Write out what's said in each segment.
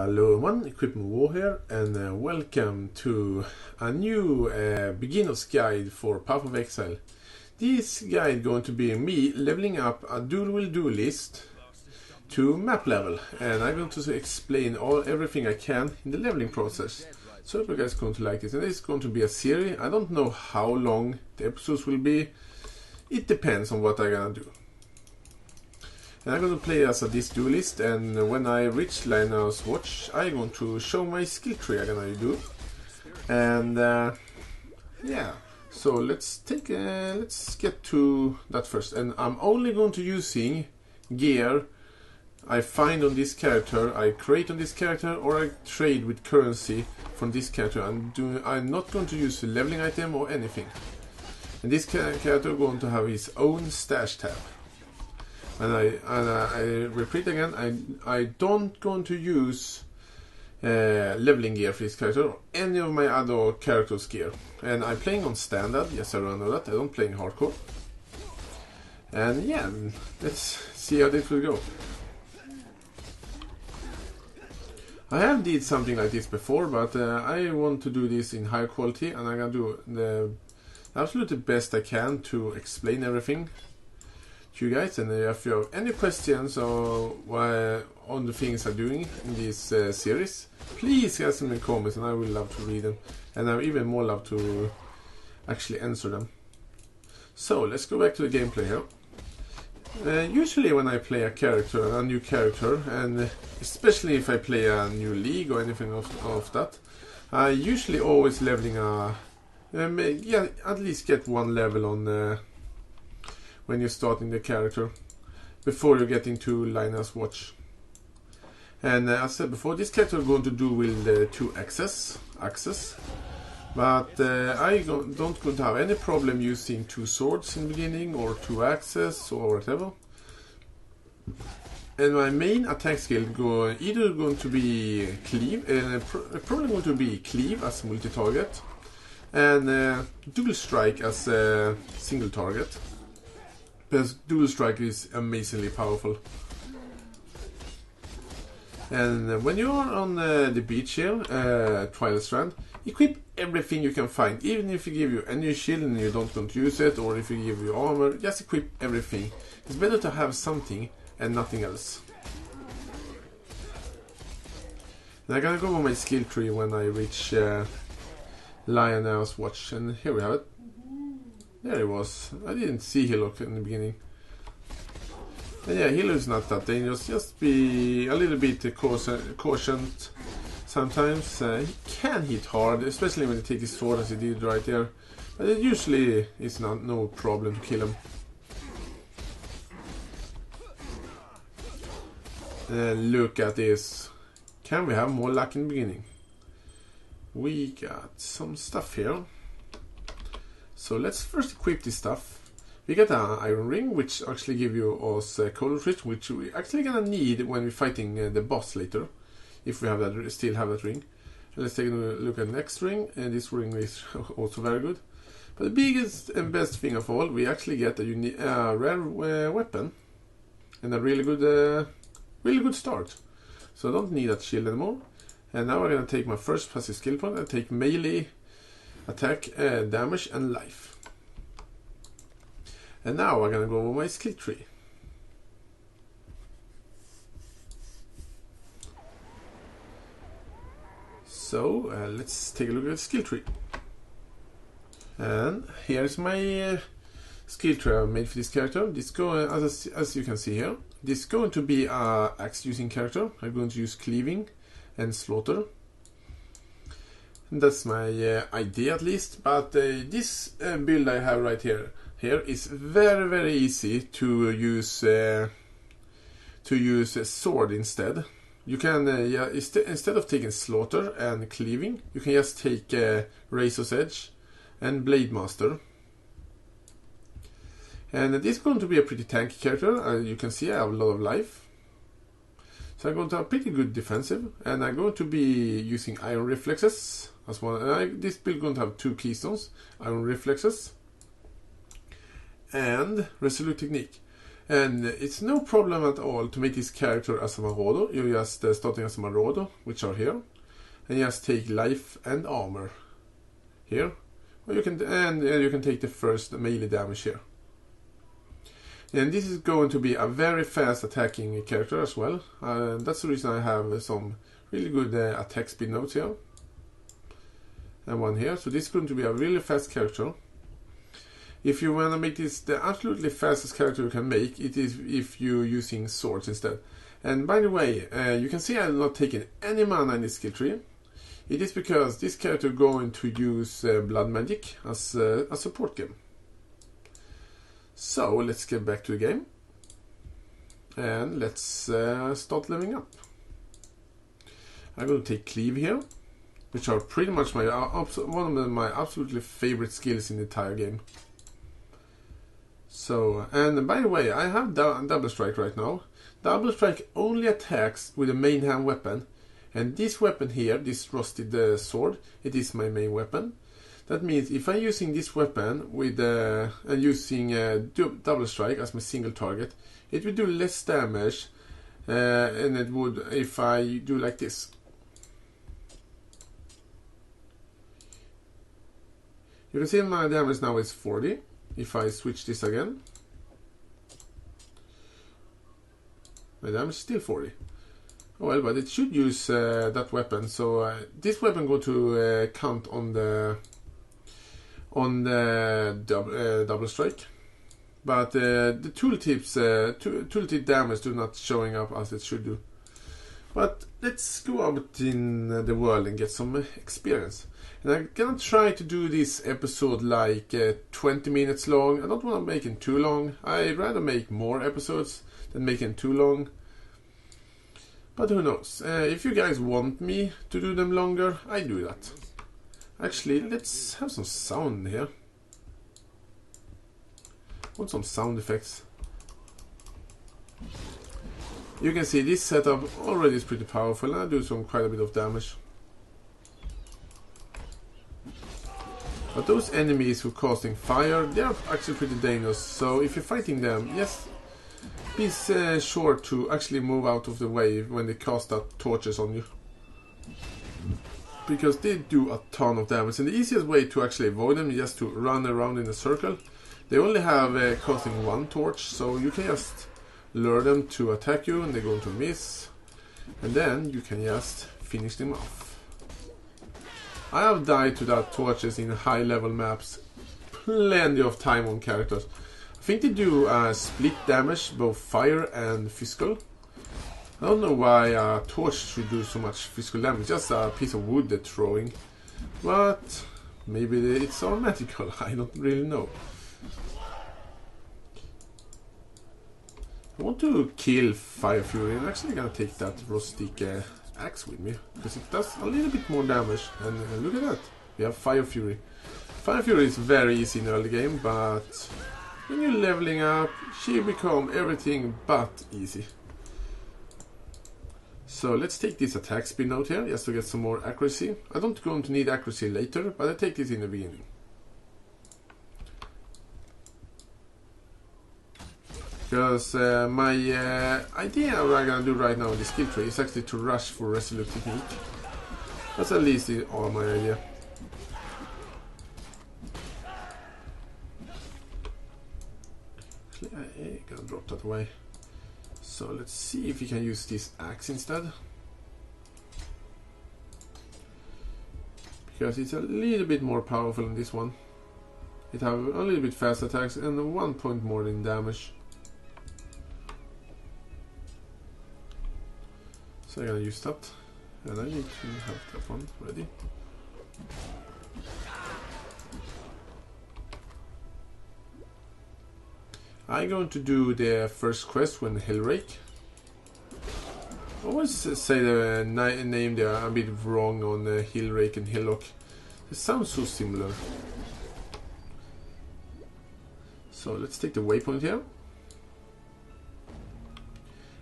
Hello everyone, Equipment War here, and welcome to a new beginner's guide for Path of Exile. This guide is going to be me leveling up a Duelist to map level, and I'm going to explain everything I can in the leveling process. So I hope you guys are going to like this, and this is going to be a series. I don't know how long the episodes will be. It depends on what I'm gonna do. And I'm going to play as this Duelist, and when I reach Lionel's Watch, I'm going to show my skill tree I'm going to do. And yeah, so let's get to that first. And I'm only going to using gear I find on this character, I create on this character, or I trade with currency from this character. I'm not going to use a leveling item or anything. And this character is going to have his own stash tab. And I repeat again, I don't going to use leveling gear for this character or any of my other characters' gear. And I'm playing on standard, yes I know that, I don't play in hardcore. And yeah, let's see how this will go. I have did something like this before, but I want to do this in higher quality, and I'm gonna do the absolutely best I can to explain everything to you guys. And if you have any questions or on the things I'm doing in this series, please ask them in the comments, and I will love to read them, and I even more love to actually answer them. So let's go back to the gameplay here. Usually when I play a new character, and especially if I play a new league or anything of that, I usually always leveling at least get one level on when you're starting the character before you get into Lionel's Watch. And as I said before, this character is going to do with 2 access, but I don't going to have any problem using 2 swords in the beginning, or 2 axes, or whatever. And my main attack skill either going to be cleave, probably going to be cleave as multi-target, and dual strike as a single target. Because dual strike is amazingly powerful. And when you are on the beach here, Twilight Strand, equip everything you can find. Even if you give you any shield and you don't want to use it, or if you give you armor, just equip everything. It's better to have something and nothing else. And I'm gonna go over my skill tree when I reach Lionel's Watch, and here we have it. There he was. I didn't see Hillock in the beginning. And yeah, Hillock is not that dangerous. Just be a little bit cautious sometimes. He can hit hard, especially when he takes his sword as he did right there. But it usually is no problem to kill him. Look at this. Can we have more luck in the beginning? We got some stuff here. So let's first equip this stuff. We get an iron ring, which actually give you us cold retreat, which we actually gonna need when we're fighting the boss later, if we have that, still have that ring. And let's take a look at the next ring, and this ring is also very good. But the biggest and best thing of all, we actually get a rare weapon and a really good start. So I don't need that shield anymore. And now I'm gonna take my first passive skill point and take melee attack, damage, and life. And now I'm gonna go over my skill tree. So let's take a look at the skill tree. And here's my skill tree I made for this character. This as you can see here, this is going to be a axe using character. I'm going to use cleaving and slaughter. That's my idea at least, but this build I have right here is very easy to use a sword instead. You can instead of taking slaughter and cleaving, you can just take Razor's Edge and Blade Master. And this is going to be a pretty tanky character. You can see I have a lot of life. So I'm going to have pretty good defensive, and I'm going to be using Iron Reflexes as well. This build is going to have 2 keystones, Iron Reflexes and Resolute Technique. And it's no problem at all to make this character as a Marauder. You're just starting as a Marauder, which are here. And you just take life and armor here. Or you can, you can take the first melee damage here. And this is going to be a very fast attacking character as well. That's the reason I have some really good attack speed notes here. And one here. So this is going to be a really fast character. If you want to make this the absolutely fastest character you can make, it is if you're using swords instead. And by the way, you can see I'm not taking any mana in this skill tree. It is because this character is going to use blood magic as a support game. So let's get back to the game. And let's start leveling up. I'm going to take cleave here, which are pretty much my one of my absolutely favorite skills in the entire game. So, and by the way, I have double strike right now. Double strike only attacks with the main hand weapon, and this weapon here, this rusted sword, it is my main weapon. That means if I'm using this weapon with and using double strike as my single target, it will do less damage, and it would if I do like this. You can see my damage now is 40. If I switch this again, my damage is still 40. Oh well, but it should use that weapon. So this weapon go to count on the double strike, but the tooltip damage do not showing up as it should do. But let's go out in the world and get some experience. And I'm gonna try to do this episode like 20 minutes long. I don't want to make it too long. I'd rather make more episodes than make it too long. But who knows? If you guys want me to do them longer, I do that. Actually, let's have some sound here. I want some sound effects. You can see this setup already is pretty powerful, and I do quite a bit of damage. But those enemies who are casting fire, they are actually pretty dangerous. So if you're fighting them, yes, be sure to actually move out of the way when they cast that torches on you, because they do a ton of damage. And the easiest way to actually avoid them is just to run around in a circle. They only have casting one torch, so you can just lure them to attack you and they're going to miss, and then you can just finish them off. I have died to that torches in high level maps plenty of time on characters. I think they do split damage, both fire and physical. I don't know why a torch should do so much physical damage, just a piece of wood they're throwing. But maybe it's all magical, I don't really know. I want to kill Fire Fury, and I'm actually gonna take that rustic axe with me, because it does a little bit more damage. And look at that, we have Fire Fury. Fire Fury is very easy in early game, but when you're leveling up, she becomes everything but easy. So let's take this attack speed note here, just to get some more accuracy. I don't going to need accuracy later, but I take this in the beginning. Because my idea of what I'm going to do right now in the skill tree is actually to rush for resolute technique. That's at least all my idea. Actually, I'm going to drop that away. So let's see if we can use this axe instead. Because it's a little bit more powerful than this one. It has a little bit fast attacks and 1 point more in damage. So I'm gonna use that, and I need to have that one ready. I'm going to do the first quest when Hellrake. I always say the name there a bit wrong on Hillrake and Hillock. It sounds so similar. So let's take the waypoint here.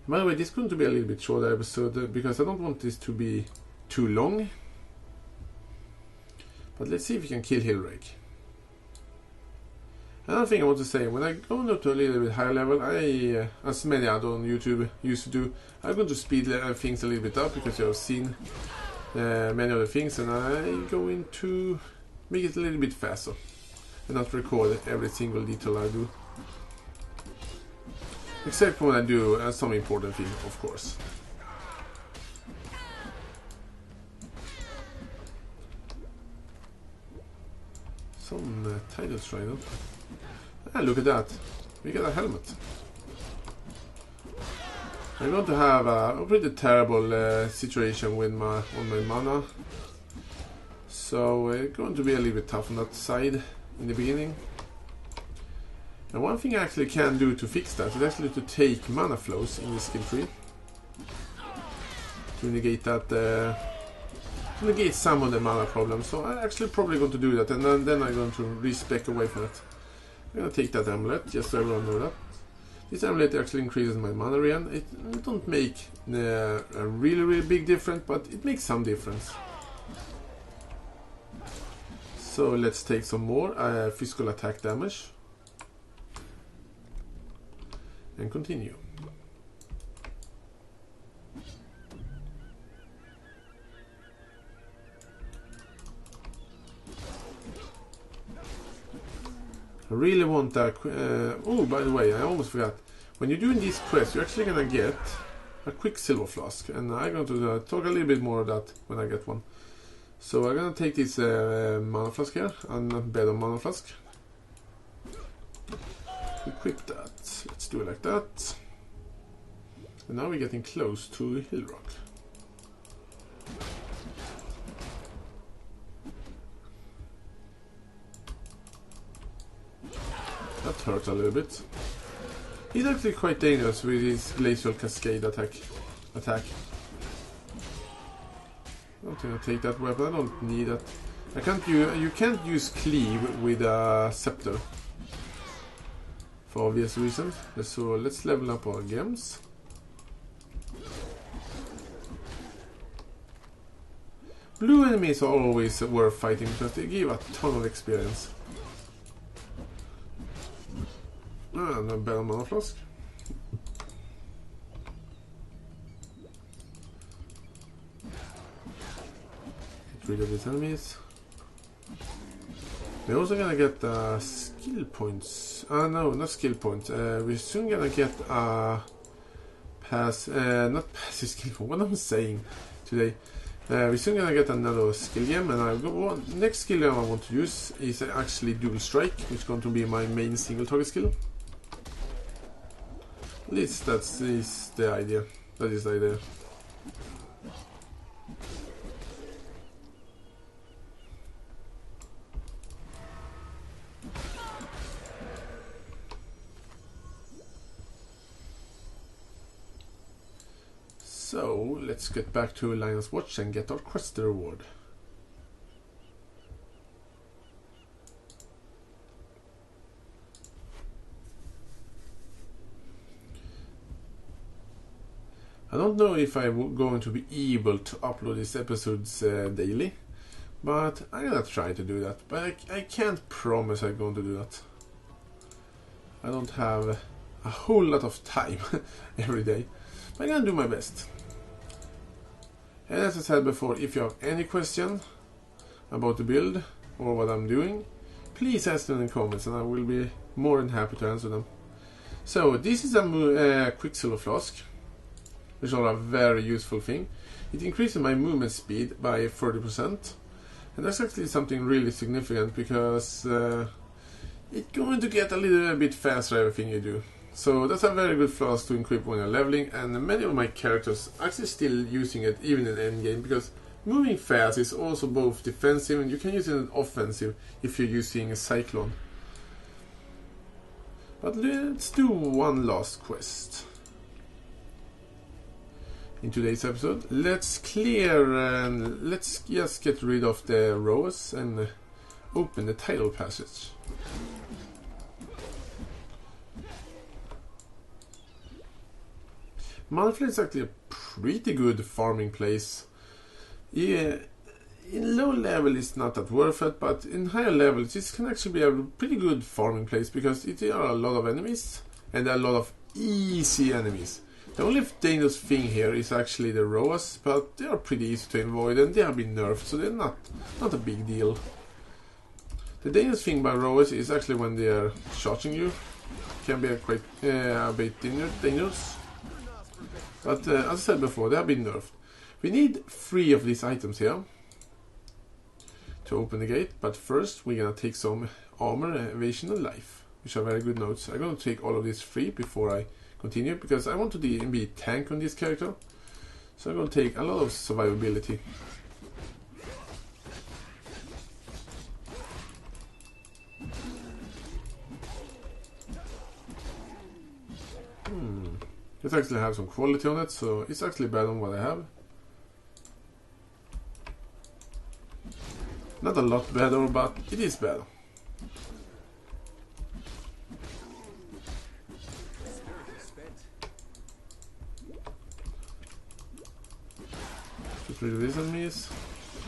By the way, this is going to be a little bit shorter episode because I don't want this to be too long. But let's see if we can kill Hillrake. Another thing I want to say, when I go up to a little bit higher level, I, as many other on YouTube used to do, I'm going to speed things a little bit up because you have seen many other things, and I'm going to make it a little bit faster and not record every single detail I do. Except when I do some important thing, of course. Some titles right now. Ah, look at that. We got a helmet. I'm going to have a pretty terrible situation with my mana. So it's going to be a little bit tough on that side in the beginning. And one thing I actually can do to fix that is actually to take mana flows in the skill tree. To negate that, to negate some of the mana problems. So I'm actually probably going to do that, and then I'm going to respec away from it. I'm going to take that amulet, just so everyone knows that. This amulet actually increases my mana again. It don't make a really big difference, but it makes some difference. So let's take some more physical attack damage. And continue. I really want that. Oh, by the way, I almost forgot. When you're doing these quests, you're actually gonna get a Quicksilver flask, and I'm going to talk a little bit more of that when I get one. So I'm gonna take this mana flask here, and better mana flask. Equip that. Let's do it like that. And now we're getting close to Hill Rock. That hurt a little bit. He's actually quite dangerous with his glacial cascade attack. I'm gonna take that weapon. I don't need that. You can't use cleave with a scepter for obvious reasons. So let's level up our gems. Blue enemies are always worth fighting because they give a ton of experience. And a better mana flask. Get rid of these enemies. We're also gonna get skill points. No, not skill points. We're soon gonna get not passive skill point. What am I saying today? We're soon gonna get another skill gem, and next skill gem I want to use is actually Dual Strike, which is going to be my main single target skill. At least that is the idea. That is the idea. So let's get back to Lion's Watch and get our quest reward. I don't know if I'm going to be able to upload these episodes daily, but I'm gonna try to do that. But I can't promise I'm going to do that. I don't have a whole lot of time every day, but I'm gonna do my best. And as I said before, if you have any question about the build or what I'm doing, please ask them in the comments and I will be more than happy to answer them. So this is a Quicksilver flask, which is a very useful thing. It increases my movement speed by 30%, and that's actually something really significant because it's going to get a little bit faster everything you do. So that's a very good flask to equip when you're leveling, and many of my characters are actually still using it even in endgame, because moving fast is also both defensive and you can use it in offensive if you're using a Cyclone. But let's do one last quest in today's episode. Let's clear and let's just get rid of the rows and open the title passage. Malfly is actually a pretty good farming place. Yeah, in low level it's not that worth it, but in higher levels this can actually be a pretty good farming place because there are a lot of enemies and a lot of easy enemies. The only dangerous thing here is actually the Roas, but they are pretty easy to avoid and they have been nerfed, so they're not a big deal. The dangerous thing by Roas is actually when they are charging you. Can be quite a bit dangerous. But as I said before, they have been nerfed. We need 3 of these items here to open the gate, but first we're gonna take some armor, evasion and life, which are very good notes. I'm gonna take all of these 3 before I continue, because I want to be tank on this character. So I'm gonna take a lot of survivability. It actually have some quality on it, so it's actually better than what I have. Not a lot better, but it is better. Just read these enemies.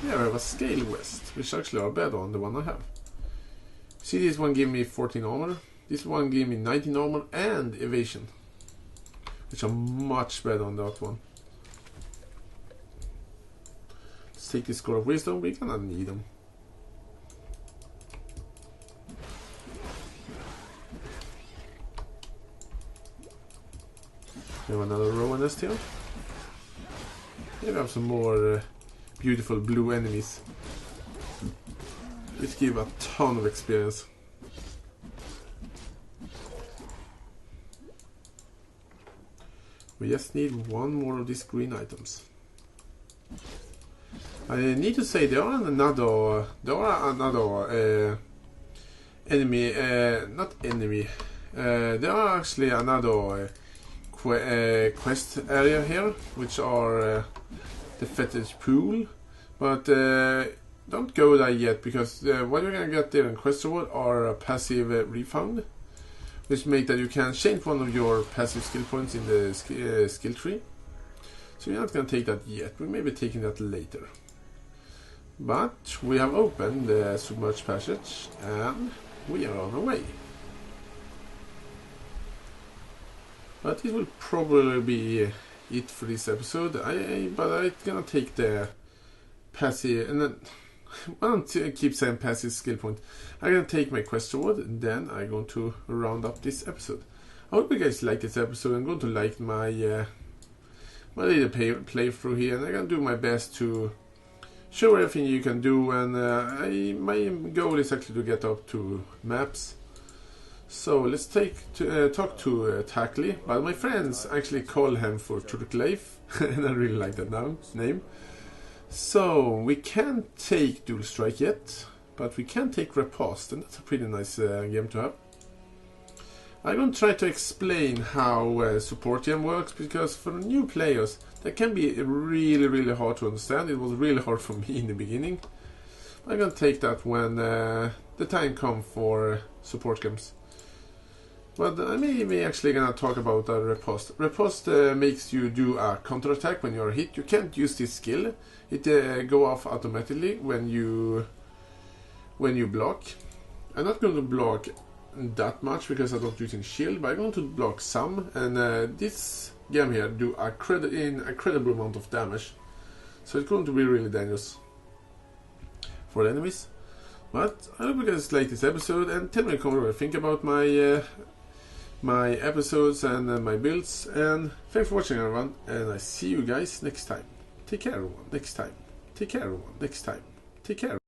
Here I have a Scale West, which actually are better than the one I have. See, this one gave me 14 armor, this one gave me 19 armor and evasion, which are much better on that one. Let's take this Score of Wisdom, we're gonna need them. We have another row nest here. Here we have some more beautiful blue enemies, which give a ton of experience. We just need 1 more of these green items. I need to say there are another enemy, not enemy. There are actually another quest area here, which are the fetish pool, but don't go there yet, because what you're gonna get there in quest reward are a passive refund, which make that you can change one of your passive skill points in the skill tree. So we're not gonna take that yet, we may be taking that later. But we have opened the submerged passage and we are on our way. But it will probably be it for this episode. But I'm gonna take the passive, and then I don't keep saying passive skill point. I'm gonna take my quest reward, and then I'm going to round up this episode. I hope you guys like this episode. I'm going to like my little playthrough here, and I'm gonna do my best to show everything you can do. And my goal is actually to get up to maps. So let's talk to Takli, but my friends actually call him for Turkleif, and I really like that name. So we can't take Dual Strike yet, but we can take Riposte, and that's a pretty nice game to have. I'm going to try to explain how support game works, because for new players that can be really hard to understand. It was really hard for me in the beginning. I'm going to take that when the time comes for support games. But I may actually gonna talk about a Riposte. Riposte makes you do a counterattack when you are hit. You can't use this skill. It go off automatically when you block. I'm not going to block that much because I'm not using shield, but I'm going to block some. And this game here do an incredible amount of damage. So it's going to be really dangerous for the enemies. But I hope you guys like this episode, and tell me in the comments what you think about my episodes and my builds. And thanks for watching, everyone, and I see you guys next time. Take care, everyone. Next time. Take care, everyone. Next time. Take care.